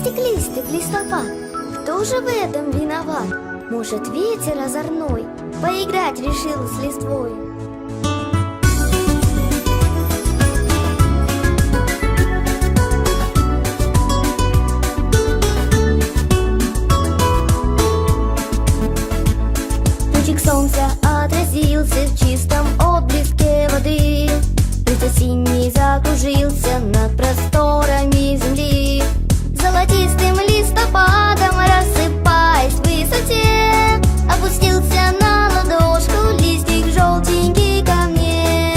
Листик, листик, листопад, кто же в этом виноват? Может, ветер озорной поиграть решил с листвой? Лучик солнца отразился в чистом отблеске воды. Пусть осенний закружился над просторами земли. Золотистым листопадом, рассыпаясь в высоте, опустился на ладошку листик желтенький ко мне.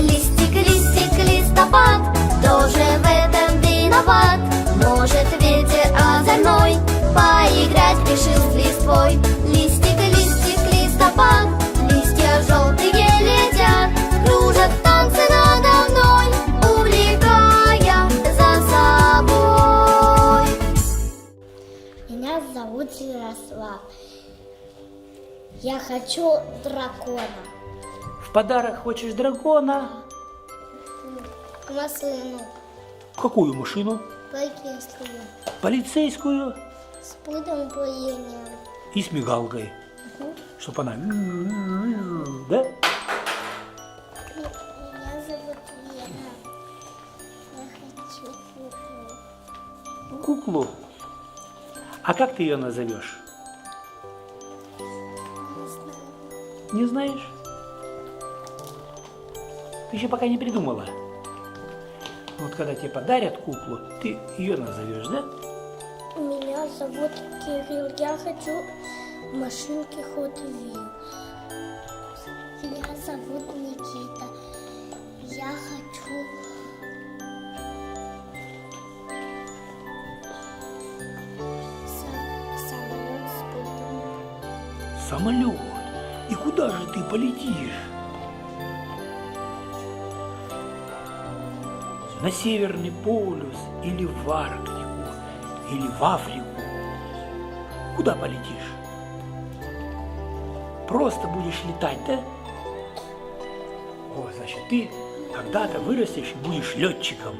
Листик, листик, листопад, кто же в этом виноват? Может, ветер озорной поиграть решил с листвой? Листик, листик, листопад, листья желтые летят, кружат танцы надо мной, увлекая за собой. Меня зовут Ярослав. Я хочу дракона. В подарок хочешь дракона? Машину. Какую машину? Полицейскую. Полицейскую С пультом управления. и с мигалкой. Чтоб она... Да? Меня зовут Лена. Я хочу куклу. Куклу. А как ты ее назовешь? Не знаешь? Ты еще пока не придумала. Вот когда тебе подарят куклу, ты ее назовешь, да? Меня зовут Кирилл. Я хочу машинки Hot Wheels. Меня зовут Никита. Я хочу самолет с пультом. Самолет. И куда же ты полетишь? На Северный полюс или в Арктику, или в Африку? Куда полетишь? Просто будешь летать, да? О, значит, ты когда-то вырастешь и будешь летчиком.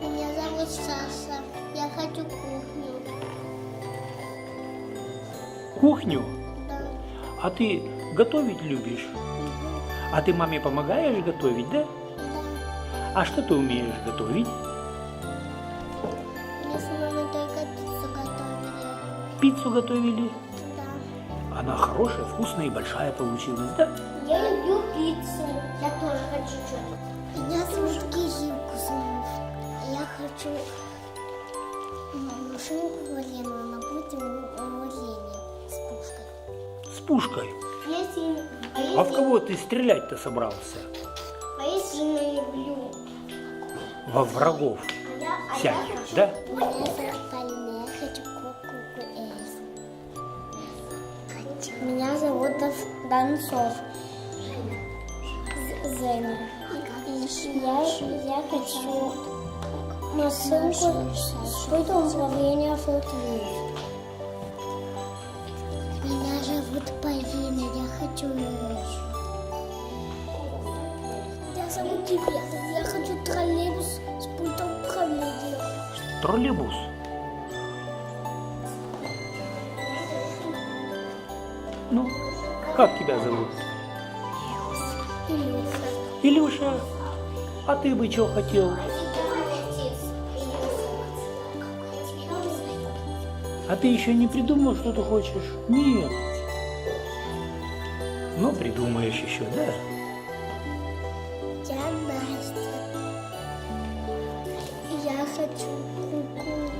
Меня зовут Саша. Я хочу кухню. Кухню? Да. А ты готовить любишь? А ты маме помогаешь готовить, да? Да. А что ты умеешь готовить? Мне с мамой только пиццу готовили. Пиццу готовили? Да. Она хорошая, вкусная и большая получилась, да? Я люблю пиццу. Я тоже хочу что-то. Меня зовут Кирилл Кузьмов. Я хочу машинку военную, она будет военная с пушкой. С пушкой. Если, А в кого ты стрелять-то собрался? если не люблю. Во врагов всяких, да? Меня зовут Полина, я хочу куклу Эльзу. Меня зовут Донцов Зена. Я хочу машинку с пультом управления флотвией. Меня зовут Полина, я хочу мышь. Я зовут тебя, я хочу троллейбус с пультом управления. Троллейбус. Ну, как тебя зовут? Илюша. Илюша. А ты бы что хотел? А ты еще не придумал, что ты хочешь? Нет. Ну, придумаешь еще, да? Я Настя. Я хочу куклу.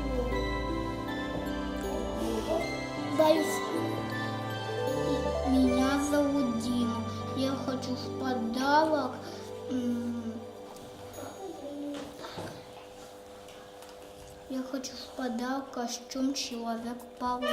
Большую. Меня зовут Дима. Я хочу в подарок костюм Человек-паук.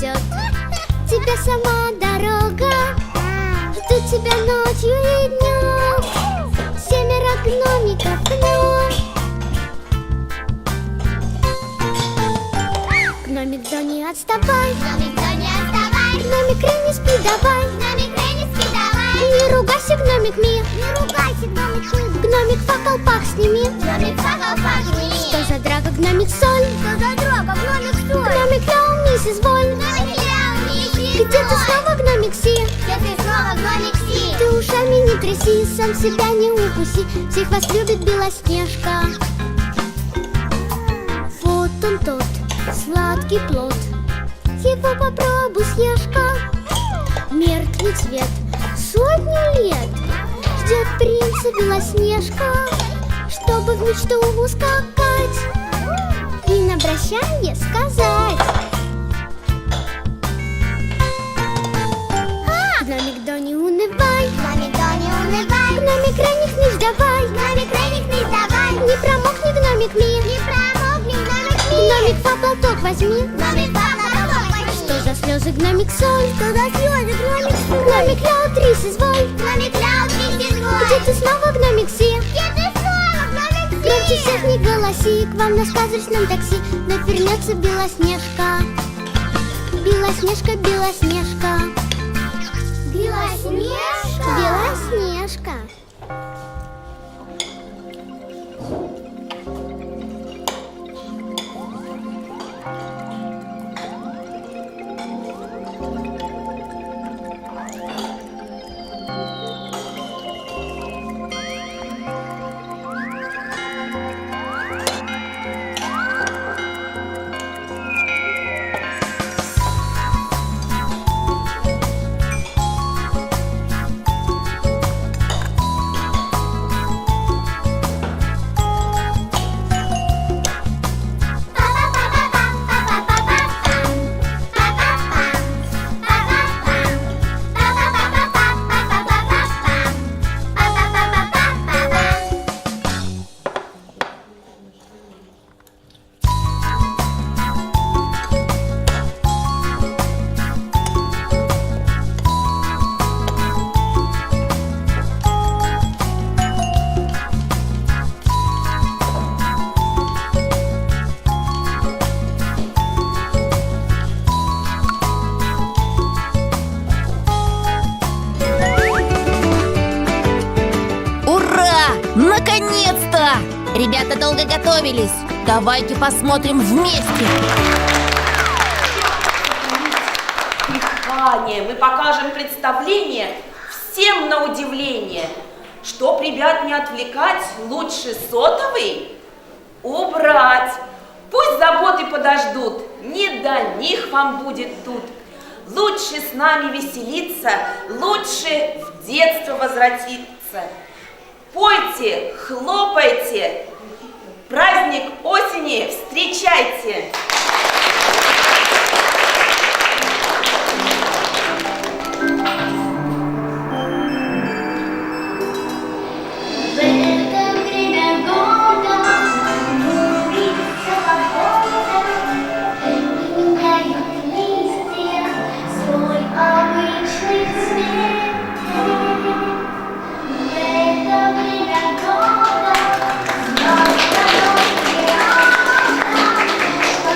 ждет. Тебя сама дорога, ждут тебя ночью и днем. 7 гномиков днем. Гномик Дони, отставай. Гномик Дони, отставай. Гномик Рэй, не спи давай. Гномик Рэй, не спи давай. Не ругайся, гномик Ми. Не ругайся, гномик Ми. Гномик Факалпак сними. Гномик Факалпак сними. Что за драка, гномик Соль? Что за драка, гномик Соль? Гномик Ляо, миссис Воль. Гномик Ляо, миссис Где ты снова, гномик Си? Где ты снова, гномик Си? Ты ушами не тряси, сам себя не укуси. Всех вас любит Белоснежка. Вот он тот, сладкий плод. Его попробуй, Снежка. Мертвый цвет, 100 лет ждет принца Белоснежка, чтобы в мечту ускакать и на прощанье сказать: гномик Дони, унывай. Гномик Дони, унывай. Гномик Рэй, не хнычь давай. Гномик Рэй, не хнычь давай. Не промокни, гномик Ми. Не промокни, гномик Ми. Гномик Фа, возьми. Гномик Факалпак возьми. Что за слезы, гномик Соль? Что за слезы, гномик Соль? Гномик Ляо, трис изволь. Гномик Ляо, трис изволь. Где ты снова, гномик Си? Где ты снова, гномик Си? Громче всех не голоси, к вам на сказочном такси навернется Белоснежка. Белоснежка, Белоснежка. Белоснежка. Белоснежка. Наконец-то! Ребята долго готовились. Давайте посмотрим вместе. Дыхание. Мы покажем представление всем на удивление. Чтоб ребят не отвлекать, лучше сотовый убрать. Пусть заботы подождут, не до них вам будет тут. Лучше с нами веселиться, лучше в детство возвратиться. Пойте, хлопайте, праздник осени встречайте. В это время года улица погода, меняют листья свой обычный цвет. В это время года знак дороги рано, что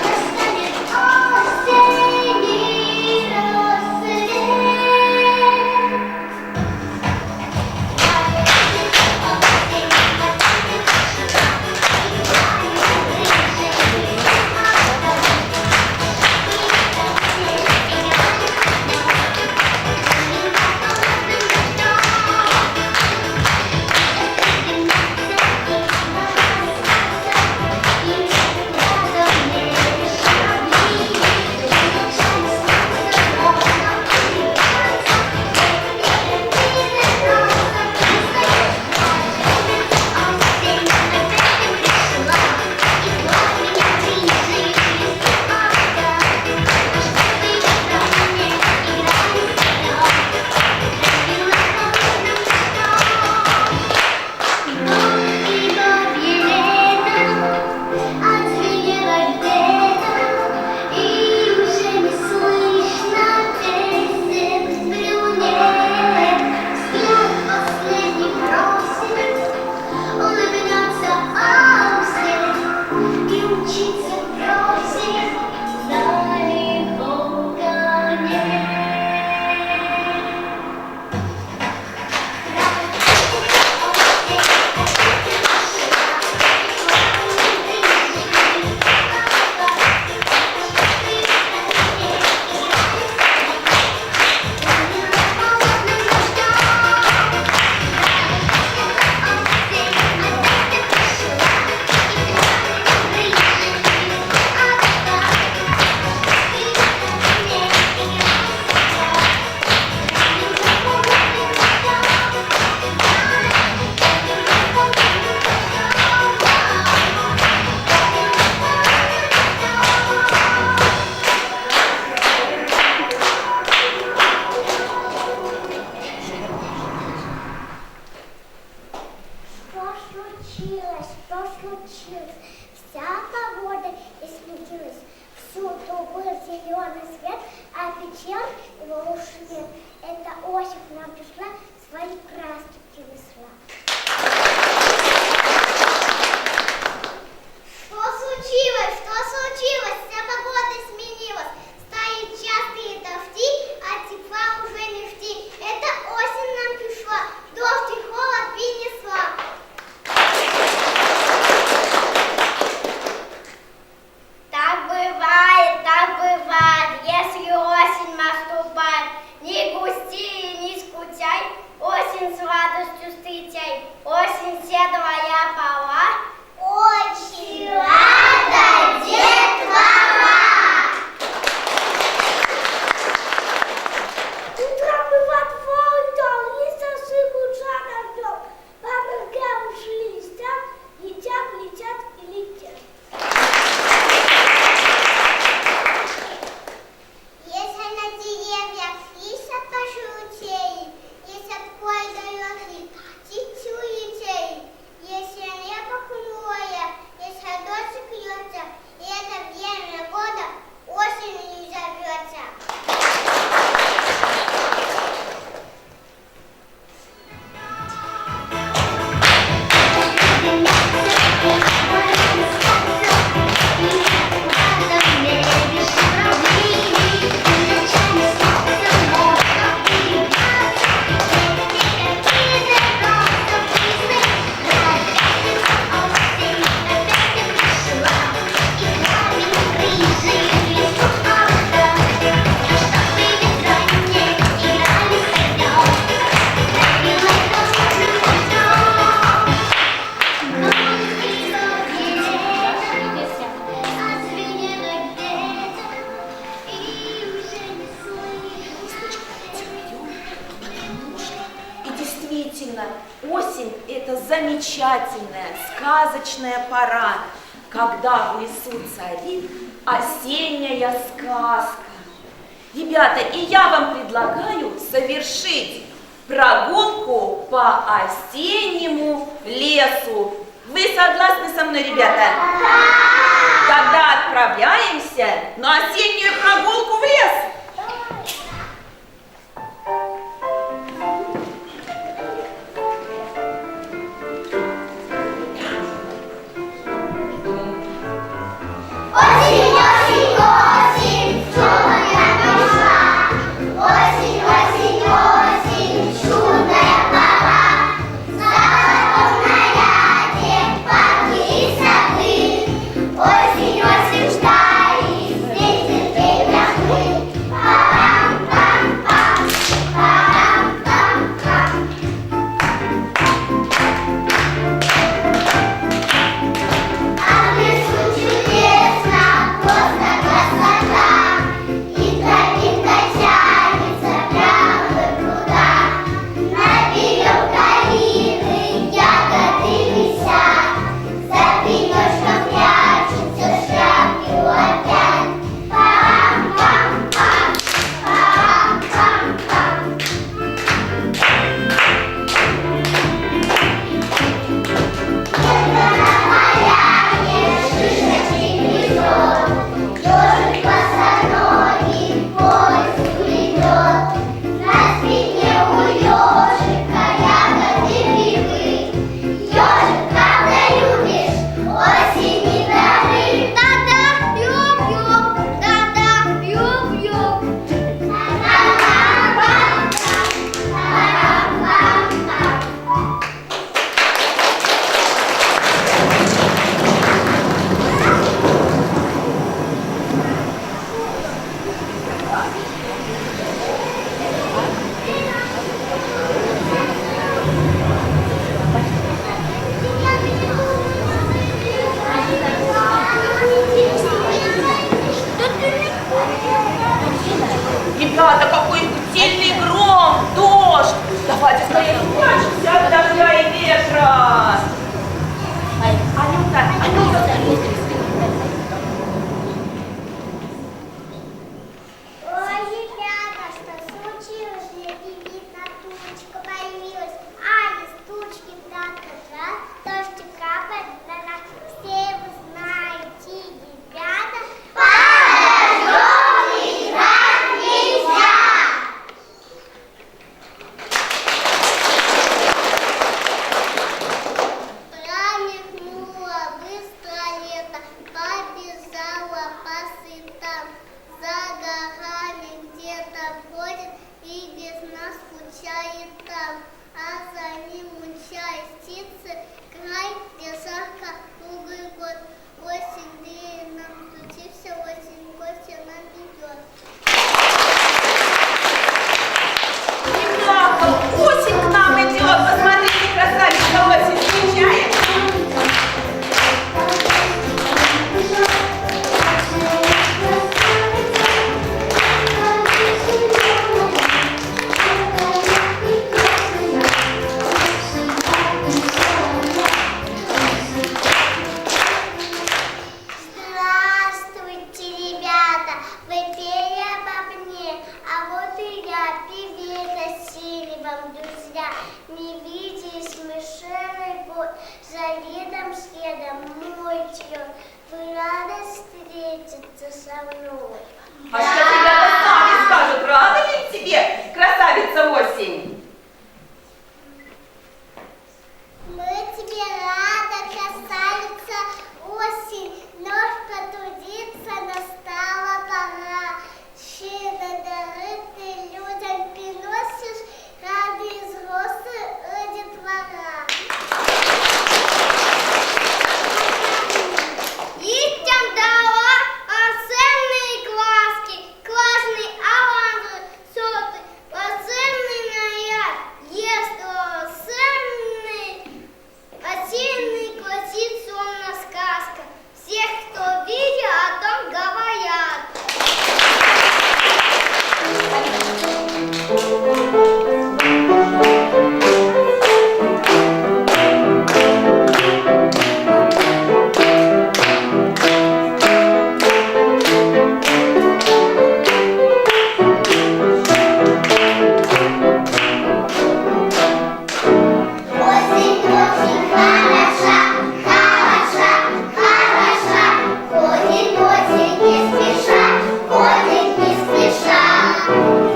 случилось? Вся погода изменилась. Всюду был зеленый свет, а печаль его уж нет. Это осень к нам пришла, свои краски принесла. Что случилось? Что случилось? Вся погода сменилась. Стоит частые дожди, а тепла уже не жди. Это осень нам пришла, дождь и холод принесла. Так бывает, если осень наступает. Не грусти и не скучай, осень с радостью встречай. Осень все твоя пора. Очень рада, детвора! Утром мы во двор идем, листья сыпут дождем. Помогаем уж листьям, летят и летят. Если на деревьях листья пожелтеют, если от поля дороги птицу летеют, если небо хмурое, если дождь льется, и это время года осенью зовется. Осень – это замечательная, сказочная пора, когда в лесу царит осенняя сказка. Ребята, и я вам предлагаю совершить прогулку по осеннему лесу. Вы согласны со мной, ребята? Тогда отправляемся на осеннюю прогулку в лес. Осень, осень, ждай, встретит за летом следом ночью. Вы рады встретиться со мной? А сейчас ребята сами скажут, рада ли тебе, красавица осень? Мы тебе рада, красавица осень. Вновь потрудиться настала пора. Щедро дары ты людям приносишь, рады из росы детвора. Детям дала оценные глазки, классный аванс, соты, оценный наряд, ест оценный, осенний гласит сонная сказка. Всех, кто видел, о том говорят. Осень очень хороша, хороша, хороша. Ходит осень не спеша, ходит не спеша.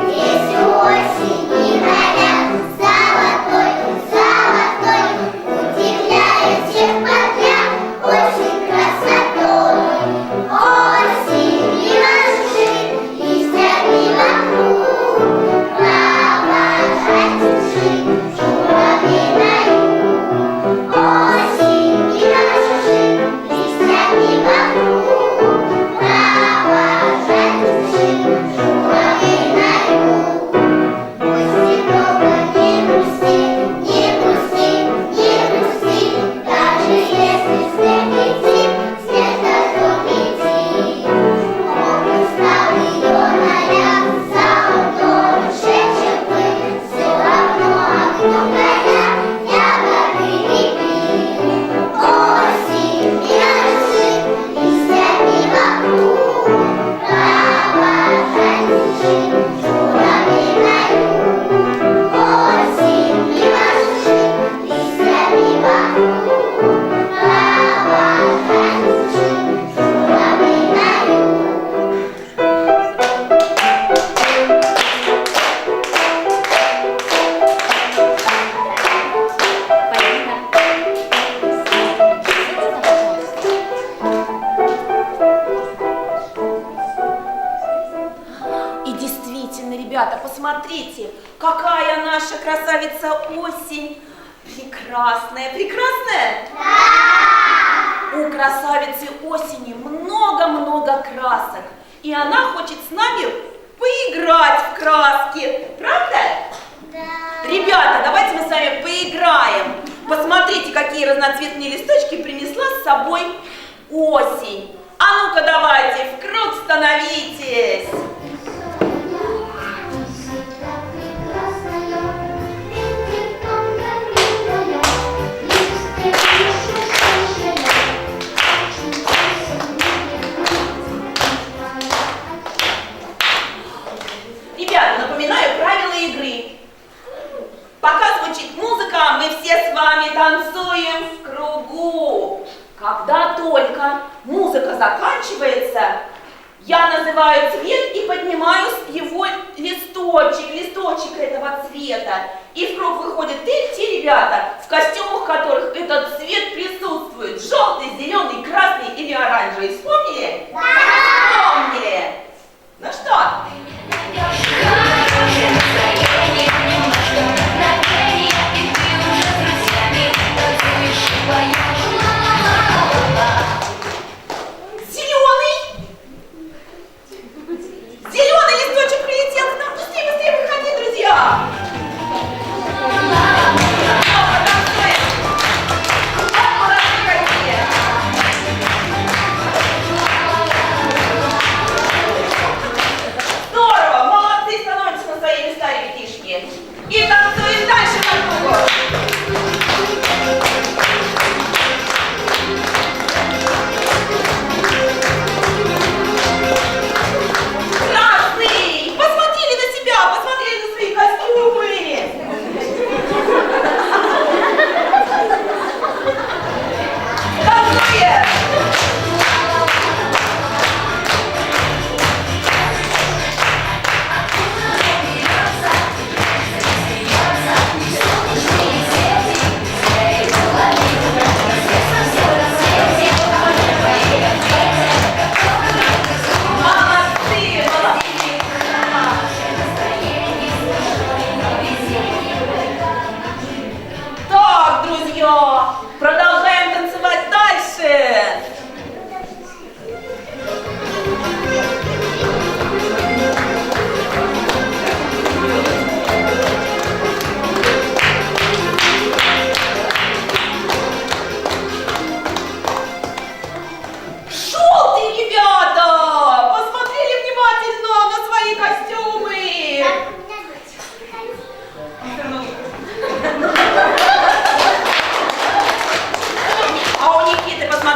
Здесь у осени наряд золотой, золотой, удивляет всех подряд очень красотой. Осень и машин, листьями вокруг, провожать чужих, журавли на юг. Осень и машин, листьями вокруг, провожать чужих, журавли на юг. Осень долго не грусти, не грусти, не грусти, даже если снег летит, снег должен идти. Он устал ее наряд, золотой шепчет вы, все равно огнем горят ягоды лепи. Осень и машин, листьями вокруг, провожать чужих, журавли на юг. Осень и машин, листьями вокруг, провожать чужих, журавли на юг. И действительно, ребята, посмотрите, какая наша красавица осень. Прекрасная, прекрасная? Да! У красавицы осени много-много красок. И она хочет с нами поиграть в краски. Правда? Да. Ребята, давайте мы с вами поиграем. Посмотрите, какие разноцветные листочки принесла с собой осень. А ну-ка давайте, в круг становитесь. Ребята, напоминаю правила игры. Пока звучит музыка, мы все с вами танцуем в кругу. Когда только музыка заканчивается, я называю цвет и поднимаю его листочек этого цвета. И в круг выходят те ребята, в костюмах которых этот цвет присутствует. Желтый, зеленый, красный или оранжевый. Вспомнили? Да! Вспомнили. Ну что? Зеленый листочек прилетел к нам. Быстрее, быстрее выходи, друзья. Молодцы какие.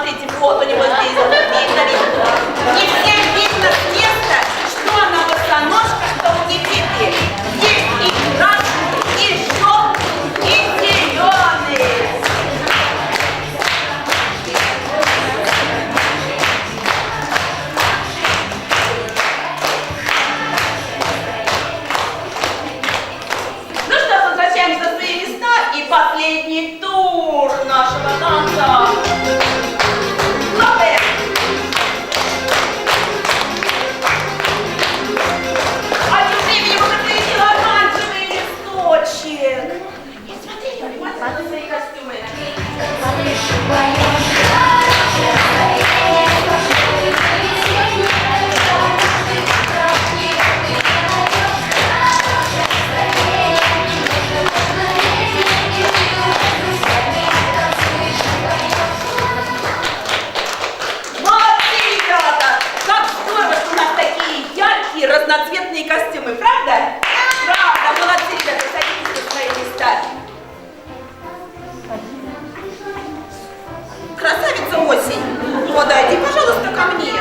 смотрите, вот у него здесь. Видно, видно. Не всем видно с места, что она босоножка, что у Никиты. Есть и красный, и желтый, и зеленый. Ну что, возвращаемся на свои места и последний тур нашего танца. Хлопаем! А тем временем уже появился оранжевый листочек. И смотрите, внимательно на свои костюмы. Молодцы, ребята! Как здорово, что у нас такие яркие, разноцветные костюмы, правда? Правда, молодцы, ребята, садитесь на свои места. Красавица Осень, подойди, пожалуйста, ко мне.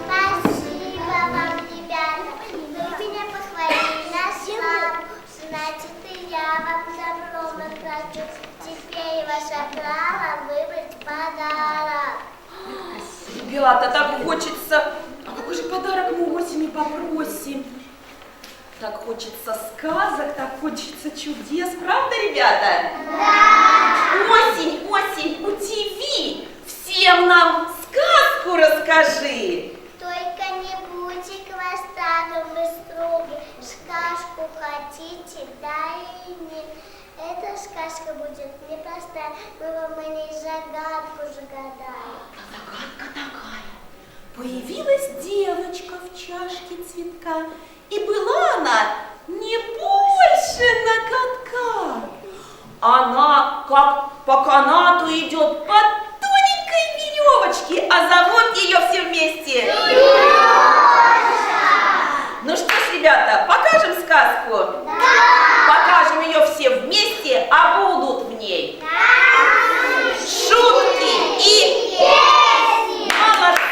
Спасибо вам, ребята. Вы меня похвалили на славу. Значит, и я вам добро назначу. Теперь ваше право выбрать подарок. Ребята, так хочется... А какой же подарок мы осени попросим? Так хочется сказок, так хочется чудес, правда, ребята? Да! Осень, осень, удиви! Всем нам сказку расскажи! Только не будьте хвостатым и строгим. Сказку хотите, да и нет. Эта сказка будет непростая. Мы вам и не загадку загадаем. Загадка такая. Появилась девочка в чашке цветка, и была она не больше ноготка. Она как по канату идет по тоненькой веревочке, а зовут ее все вместе. Ну что ж, ребята, покажем сказку? Да! Покажем ее все вместе, а будут в ней шутки и песни. Молодцы!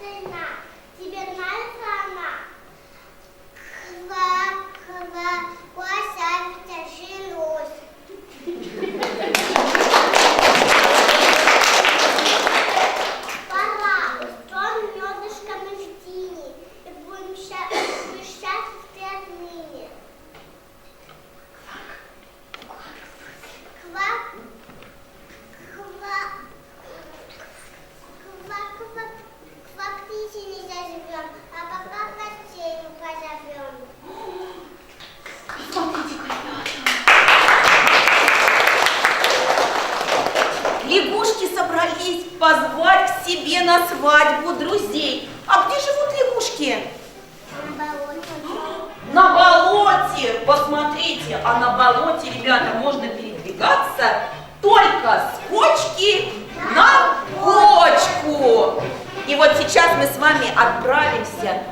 сына. Тебе нравится она? Ква-ква, красавица, женусь. Пора, устроим медышко на ждине и будем счастливы отныне. К птице не заживем, а пока гостей позовем. Лягушки собрались позвать к себе на свадьбу друзей. А где живут лягушки? На болоте. На болоте! Посмотрите, а на болоте, ребята, можно передвигаться только с кочки на кочку. И вот сейчас мы с вами отправимся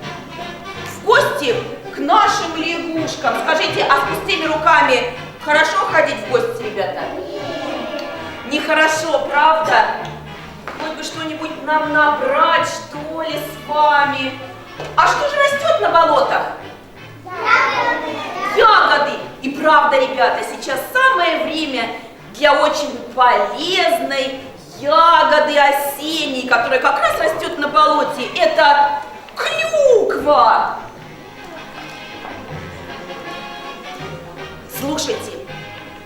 в гости к нашим лягушкам. Скажите, а с пустыми руками хорошо ходить в гости, ребята? Нехорошо, правда? Хоть бы что-нибудь нам набрать, что ли, с вами. А что же растет на болотах? Ягоды! И правда, ребята, сейчас самое время для очень полезной ягоды осенней, которая как раз растет на болоте. Это клюква! Слушайте,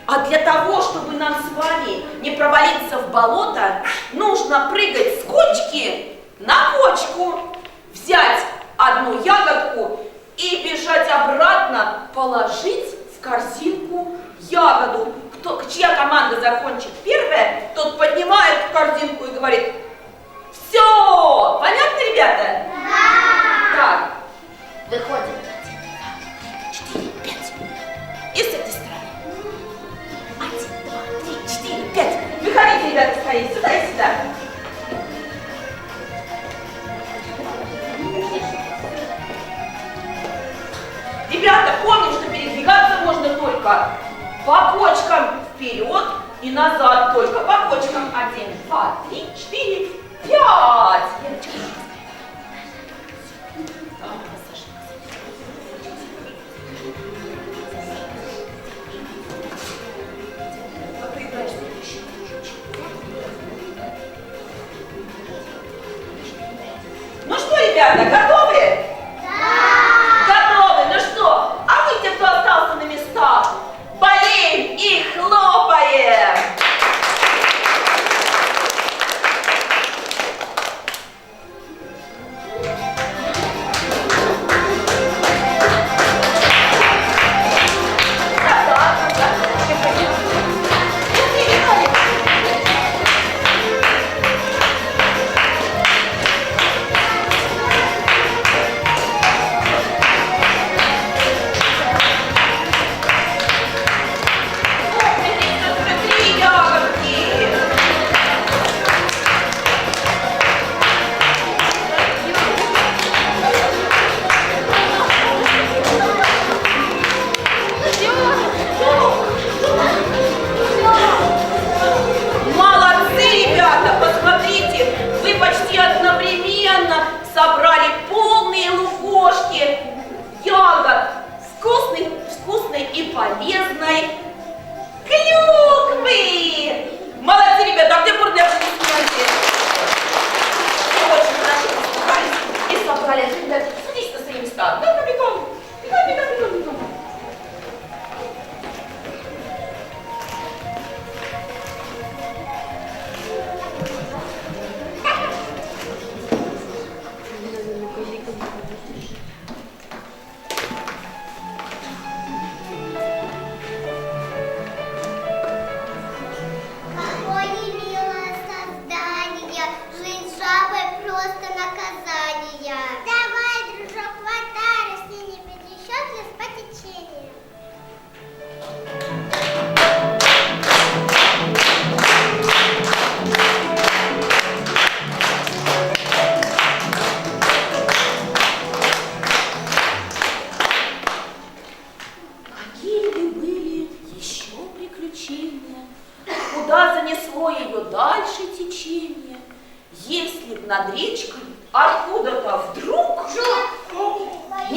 а для того, чтобы нам с вами не провалиться в болото, нужно прыгать с кочки на кочку, взять одну ягодку и бежать обратно, положить в корзинку ягоду. Чья команда закончит первая, тот поднимает корзинку и говорит: все! Понятно, ребята? Да! Так, выходим. 1, 2, 3, 4, 5. И с этой стороны. 1, 2, 3, 4, 5. Выходите, ребята, скорее сюда и сюда. Ребята, помним, что передвигаться можно только по кочкам вперед и назад, только по кочкам. 1, 2, 3, 4, 5. Ну что, ребята, готовы? Готовы? Ну что, а мы, те, кто остался на местах, болеем и хлопаем!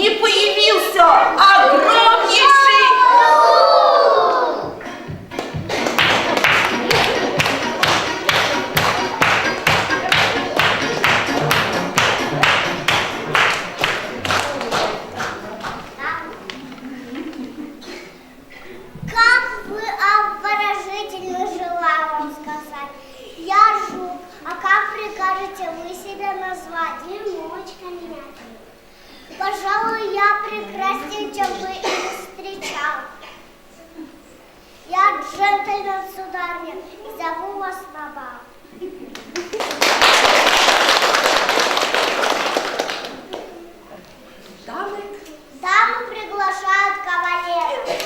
и появился огромнейший... Как вы обворожительно, желаю вам сказать. Я жук, а как прикажете вы себя назвать? Дюймовочка меня. Пожалуй, я прекраснее, чем вы их встречал. Я джентльмен, сударыня, и зову вас на бал. Дамы? Дамы приглашают кавалера.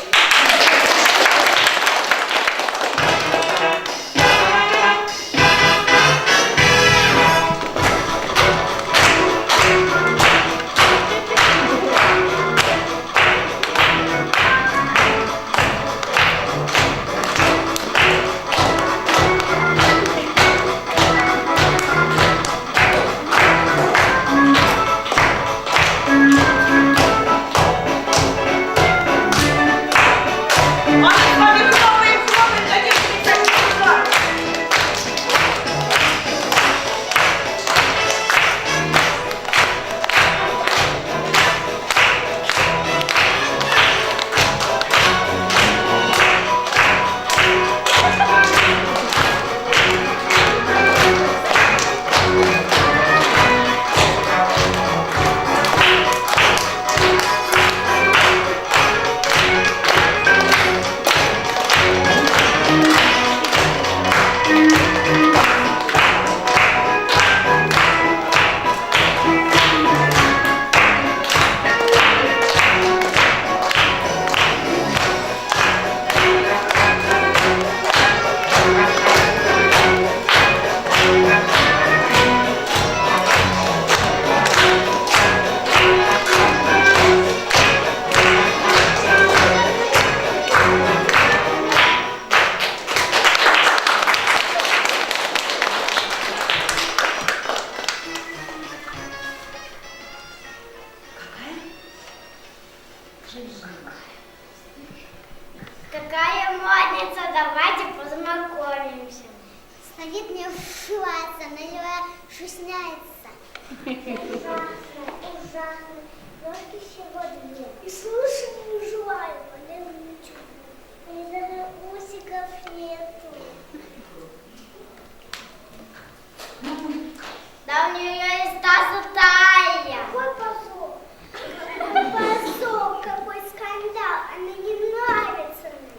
Какая модница, давайте познакомимся. Стоит мне вшивается, на нее шусняется. Ужасно, ужасно. Ножки всего две. И слушать не желаю, полезу ничего. И даже усиков нету. Да у нее есть та затая. Какой позор? Какой позор, какой скандал. Она не нравится мне.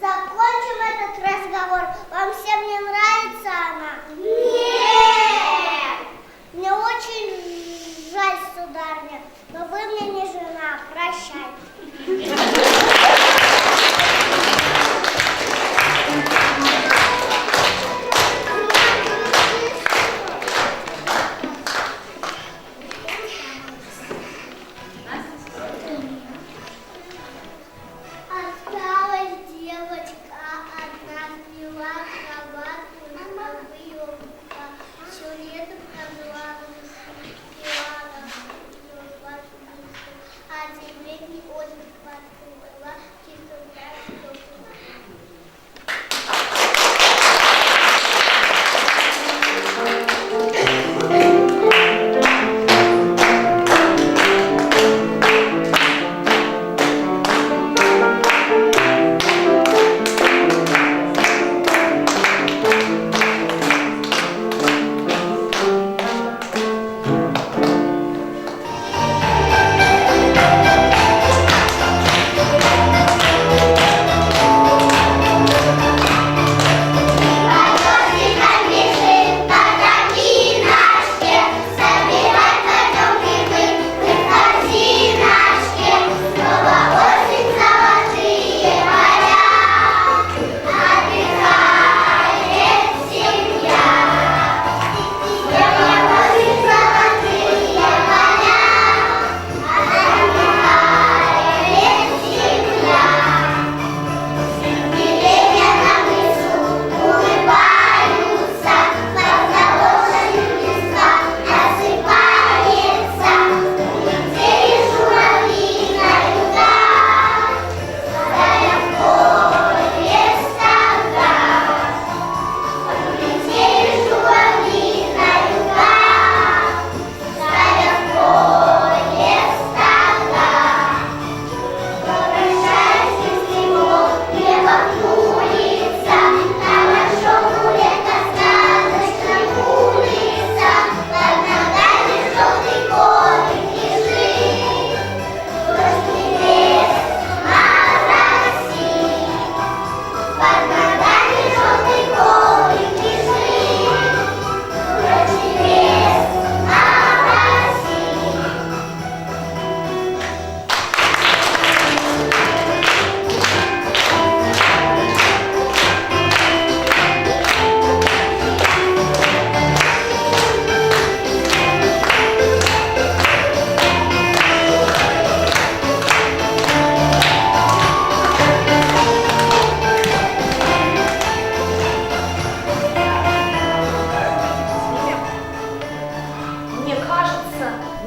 Закончим этот разговор. Вам всем не нравится она? Нет! Мне очень жаль, сударыня, но вы мне не жена. Прощайте.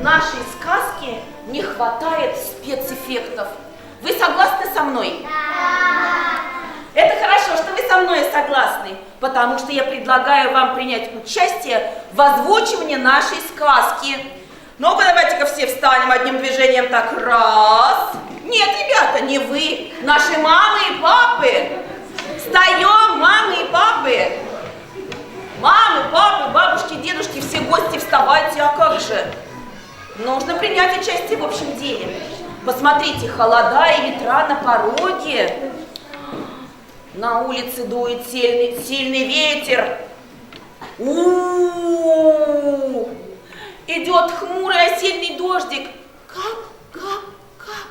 нашей сказке не хватает спецэффектов. Вы согласны со мной? Да. Это хорошо, что вы со мной согласны, потому что я предлагаю вам принять участие в озвучивании нашей сказки. Ну-ка, давайте-ка все встанем одним движением, так, раз. Нет, ребята, не вы, наши мамы и папы. Встаем, мамы и папы. Мамы, папы, бабушки, дедушки, все гости, вставайте, а как же? Нужно принять участие в общем деле. Посмотрите, холода и ветра на пороге. На улице дует сильный ветер. У-у-у! Идет хмурый осенний дождик. Кап, кап, кап.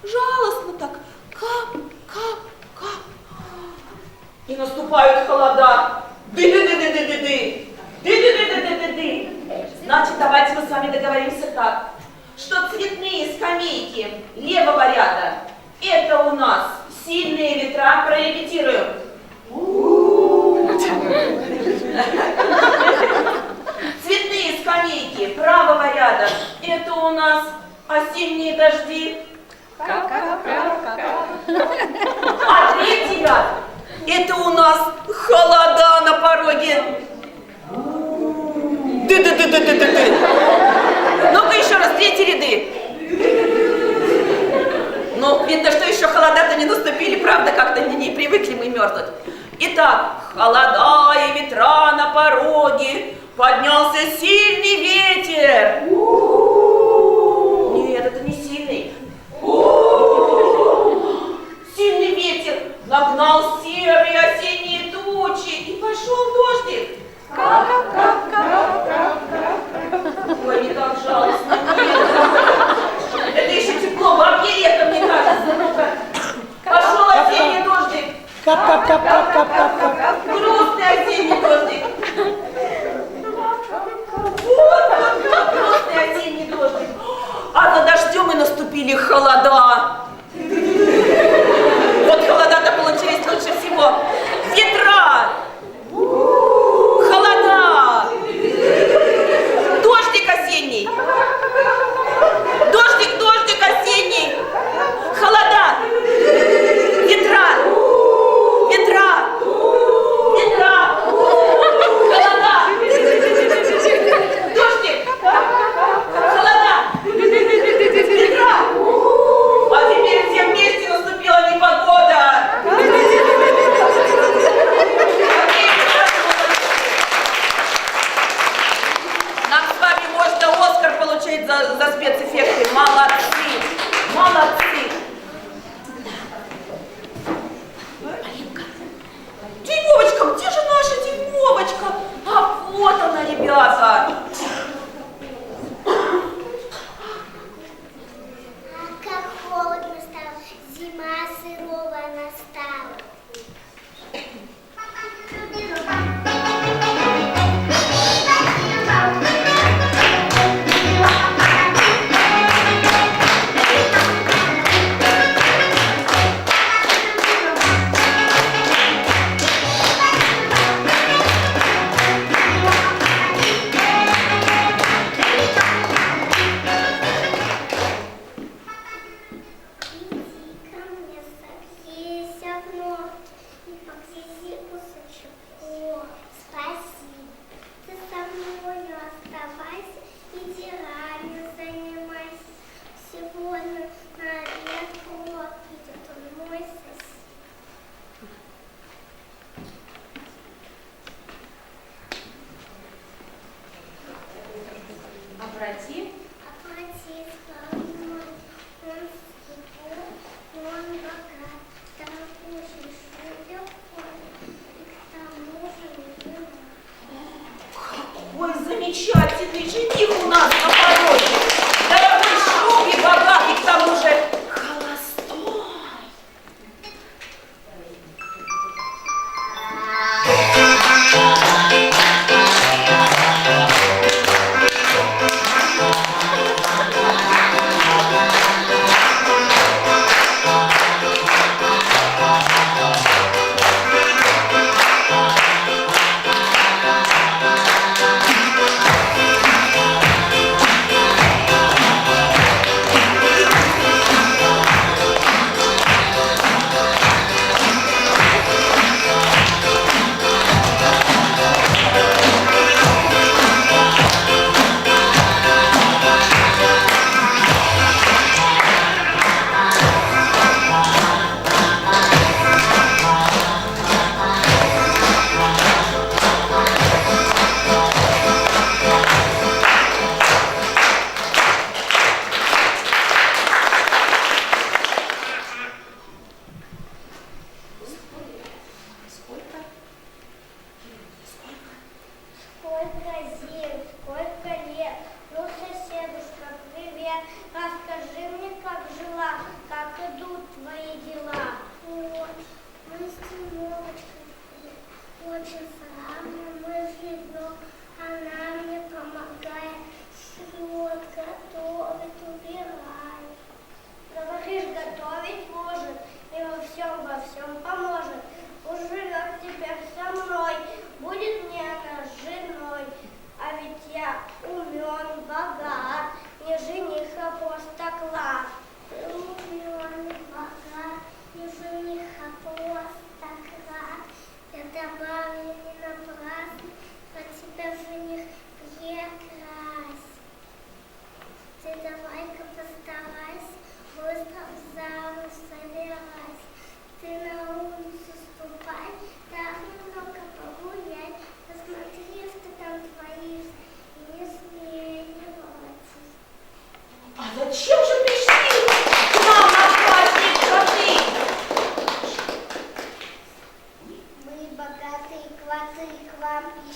Жалостно так. Кап, кап, кап. И наступают холода. Ды-ды-ды-ды-ды-ды. Ды-ды-ды-ды-ды-ды. Значит, давайте мы с вами договоримся так, что цветные скамейки левого ряда — это у нас сильные ветра. Прорепетируем. Цветные скамейки правого ряда — это у нас осенние дожди. А третий ряд — это у нас холода на пороге. Ды-ды-ды-ды-ды-ды. Ну-ка еще раз, третьи ряды. Ну, видно, что еще холода-то не наступили, правда, как-то не привыкли мы мерзнуть. Итак, холода и ветра на пороге, поднялся сильный ветер. Нет, это не сильный. Сильный ветер нагнал серые осенние тучи, и пошел дождик. Ой, не так жалостно. Это еще тепло, вообще лето, мне кажется. Ну-ка, пошел осенний дождик. Грустный осенний дождик. Вот, грустный осенний дождик. А за дождем и наступили холода. Вот холода-то получились лучше всего. Ветра. Холода. Дождик осенний. Дождик, дождик осенний. Холода. Ветра. Ветра. Ветра. Холода. Дождик. Холода. Ветра. А теперь все вместе наступила непогода. Нам с вами можно Оскар получить за спецэффекты. Молодцы! Молодцы! Полинка. Дюймовочка, где же наша Дюймовочка? А вот она, ребята! А как холодно стало, зима сырова настала. Ой, замечательный жених у нас на пороге. Дорогой шубе, богатый, к тому же холостой.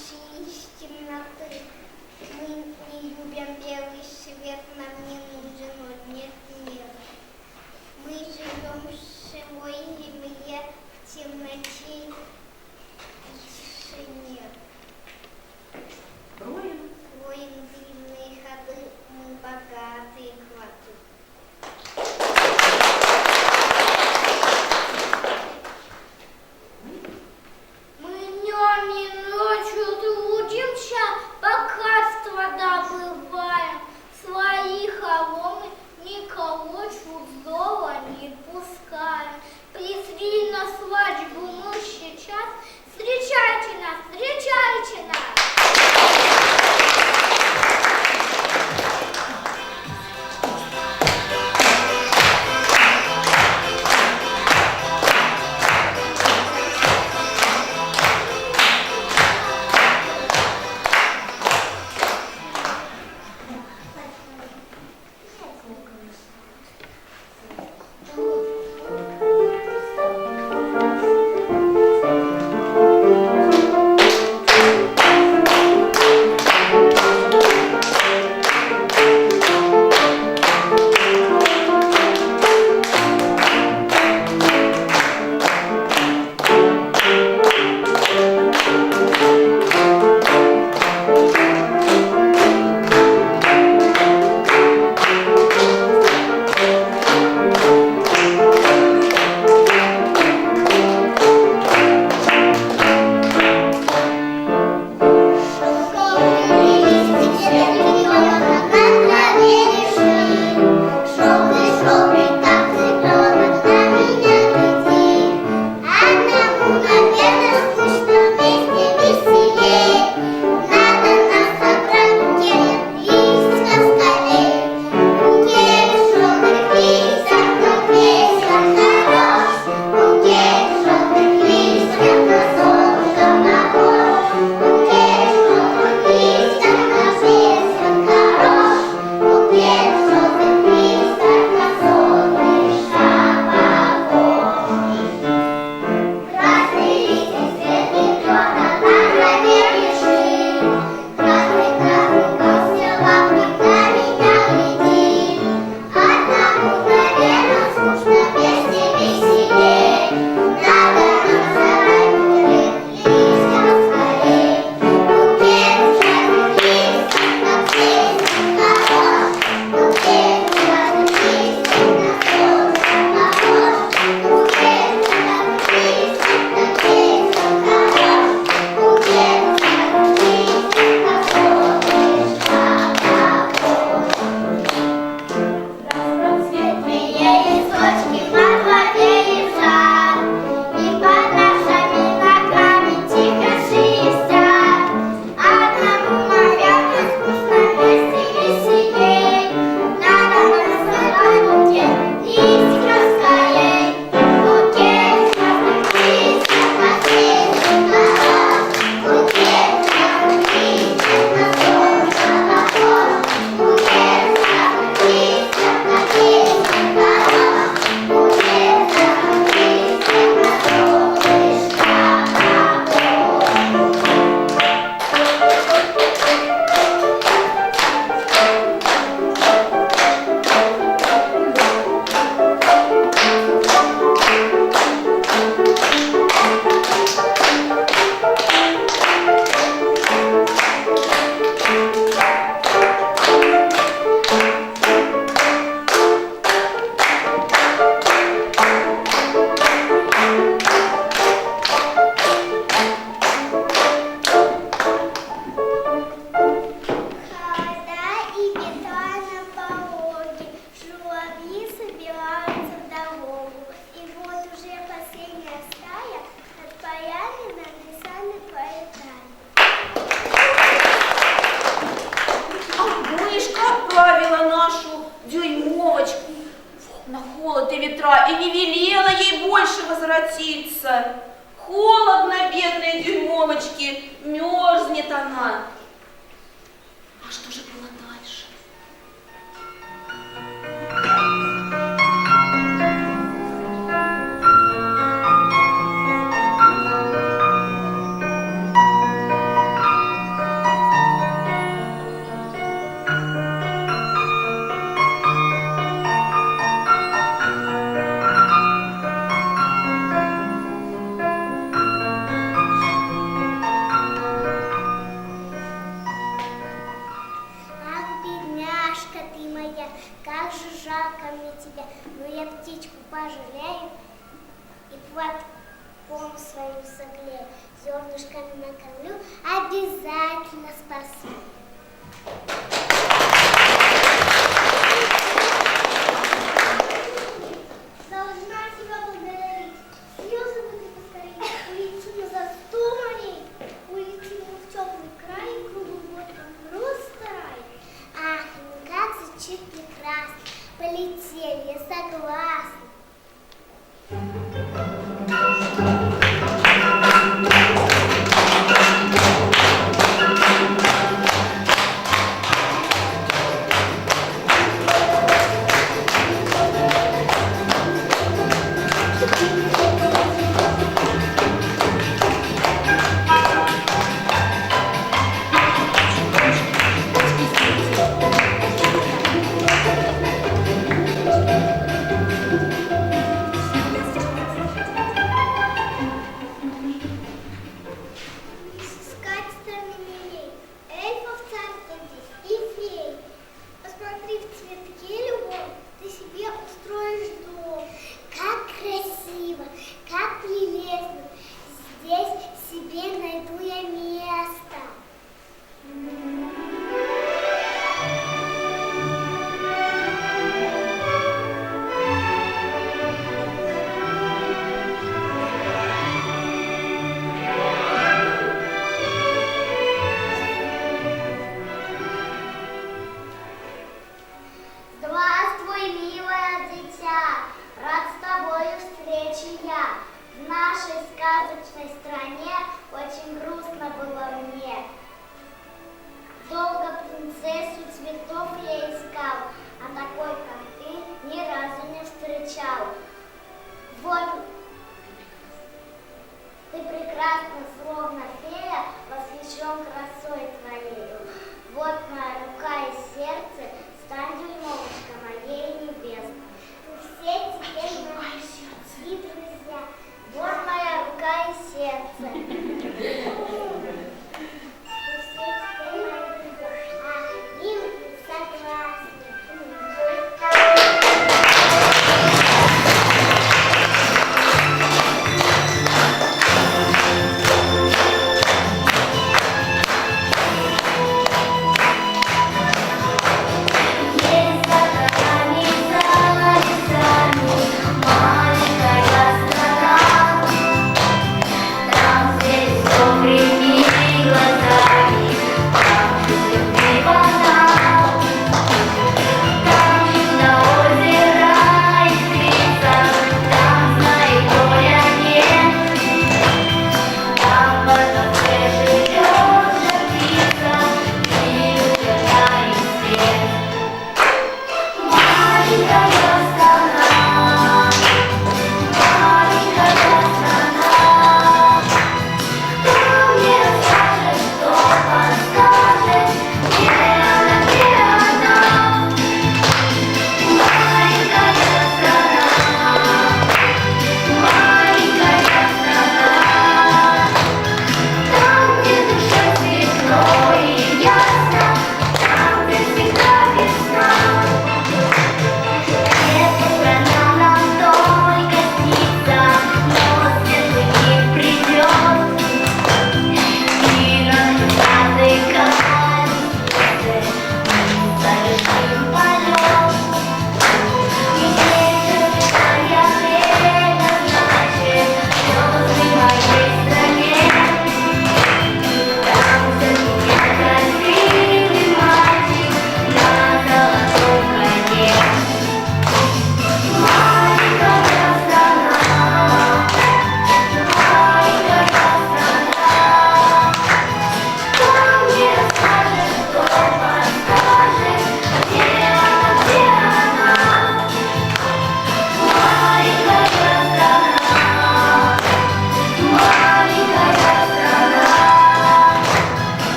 наши из темноты. Мы не любим белый свет, нам не нужен, он нет, нет. Мы живем в живой земле, в темноте и тишине. Строим длинные ходы, мы богатые клады. Мы днем и ночью трудимся, богатство добываем. Свои хоромы никого чужого не пускаем. Пришли на свадьбу мы сейчас. Встречайте нас, встречайте нас! ветра и не велела ей больше возвратиться. Холодно, бедной дюймовочке, мерзнет она. А что же было дальше? птичку пожалею и платком своим согрею, зернышками накормлю, обязательно спасу. Должна тебя благодарить. Слезы будут поскорее. Улетим за 100 морей. Улетим в теплый край, круглый год как просто рай. Ах, ну как звучит прекрасно. Полетели, я согласна.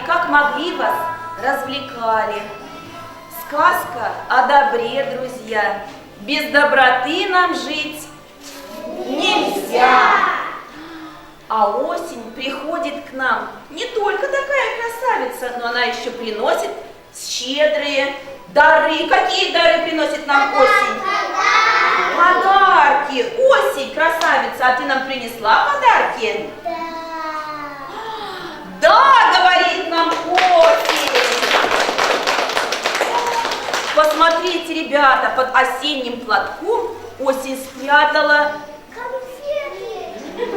как могли вас развлекали. Сказка о добре, друзья. Без доброты нам жить нельзя. А осень приходит к нам не только такая красавица, но она еще приносит щедрые дары. Какие дары приносит нам осень? Подарки. Осень, красавица, а ты нам принесла подарки? Да, говорит нам осень. Посмотрите, ребята, под осенним платком осень спрятала.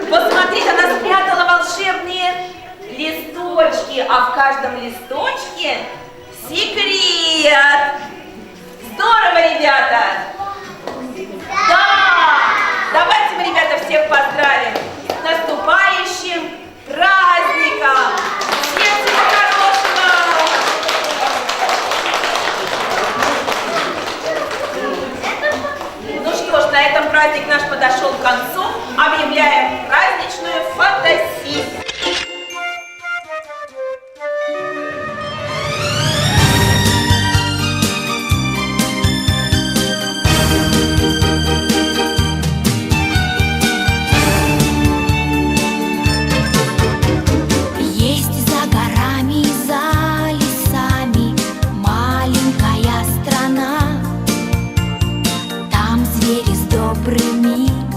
Посмотрите, она спрятала волшебные листочки, а в каждом листочке секрет. Здорово, ребята! Да! Давайте мы, ребята, всех поздравим с наступающим праздником! Всем всего хорошего! Ну что ж, на этом праздник наш подошел к концу. Объявляем праздничную фотосессию.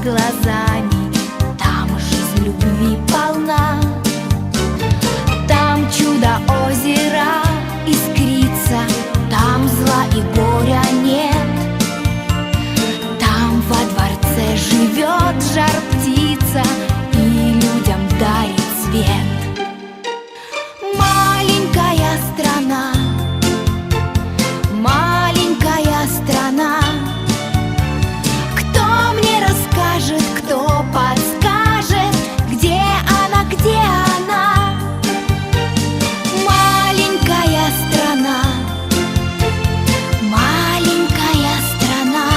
Глазами, там жизнь любви полна, там чудо озера искрится, там зла и горя нет, там во дворце живет жар-птица и людям дарит свет. Маленькая страна, маленькая страна, кто подскажет, где она, где она? Маленькая страна, маленькая страна,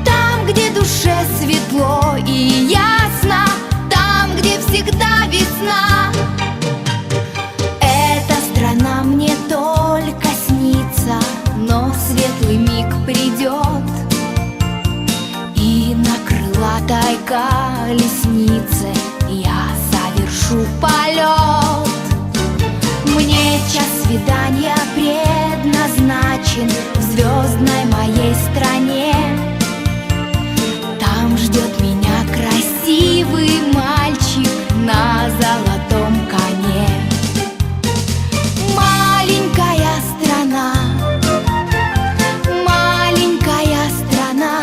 там, где душе светло и ясно, там, где всегда весна. Эта страна мне только снится, но светлый миг придет, и на крылатой колеснице я совершу полет. Мне час свидания предназначен в звездной моей стране. Там ждет меня красивый мальчик на золотом коне. Маленькая страна, маленькая страна,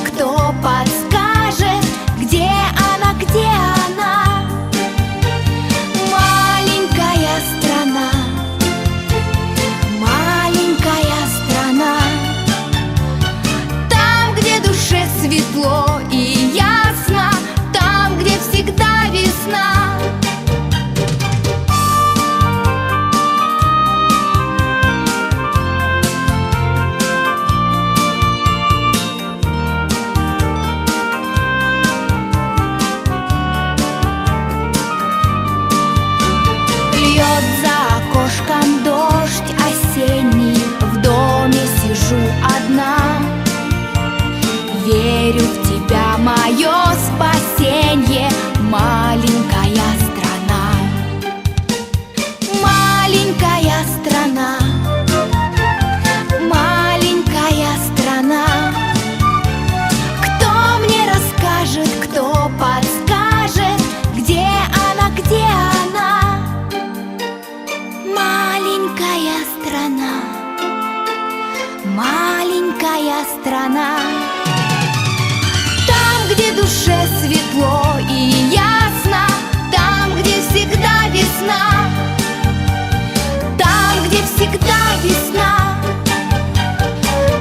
кто подскажет, где она, где она? Маленькая страна, маленькая страна, там, где душе светло и ясно, там, где всегда весна. Дождь осенний, в доме сижу одна. Верю в тебя, мое спасенье, маленькая страна. Маленькая страна, маленькая страна, кто мне расскажет, кто подскажет, где она, где она? Маленькая страна, маленькая страна, там, где душе светло и ясно, там, где всегда весна, там, где всегда весна,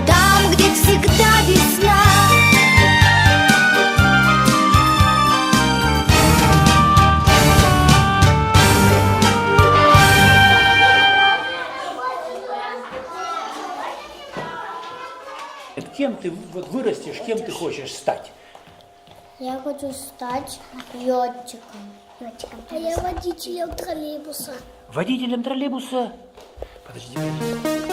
там, где всегда весна. Кем ты вот вырастешь, кем ты хочешь стать? Я хочу стать летчиком. А я водителем троллейбуса. Водителем троллейбуса. Подожди.